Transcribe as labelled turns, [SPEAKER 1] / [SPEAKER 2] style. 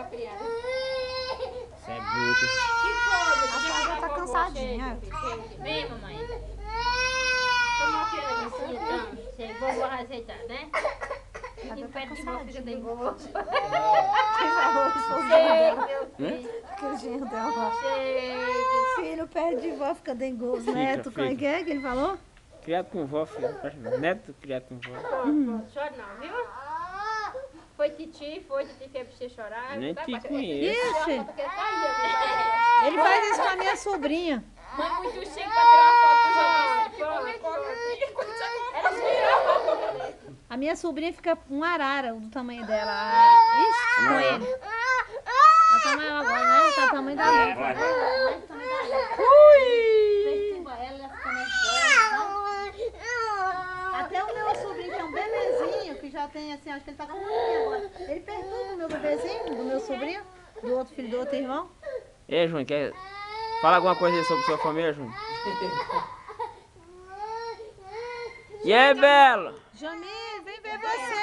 [SPEAKER 1] pra criança.
[SPEAKER 2] Isso é bruto.
[SPEAKER 1] Que foi?
[SPEAKER 3] A Flávia tá cansadinha.
[SPEAKER 1] Vem, mamãe. Toma aquela aqui, então. Chega, vovô vai aceitar, né? Fica em pé de boa, fica de boa. Chega, meu filho.
[SPEAKER 3] Que genro dela.
[SPEAKER 1] Chega.
[SPEAKER 3] Filho perde de vó, fica dengoso.
[SPEAKER 2] Fica,
[SPEAKER 3] Neto, como é
[SPEAKER 2] fica.
[SPEAKER 3] que é que ele falou?
[SPEAKER 2] Criado com vó, filho. Neto criado com vó.
[SPEAKER 1] Pronto, chora não, viu? Foi Titi fez pra você chorar.
[SPEAKER 2] Nem
[SPEAKER 1] Tá,
[SPEAKER 2] te
[SPEAKER 1] mas-
[SPEAKER 2] conheço.
[SPEAKER 3] Ixi,
[SPEAKER 1] Porque tá aí,
[SPEAKER 3] ele faz isso com a minha sobrinha.
[SPEAKER 1] mãe muito chique pra tirar uma foto do João. Ela tirou.
[SPEAKER 3] A minha sobrinha fica um arara do tamanho dela. Ixi, com ele. Tá tamanho agora, né? Tá tamanho da mãe. Perturba ela, ela fica nervosa. Até o meu sobrinho, que é um bebezinho, que já tem assim, acho que ele tá com um aninho agora. Ele perturba o meu bebezinho, do meu sobrinho, do outro filho do outro irmão.
[SPEAKER 2] Ei, Júnior, quer falar alguma coisa aí sobre sua família, Júnior? E aí, Belo?
[SPEAKER 3] Jamil, vem ver você.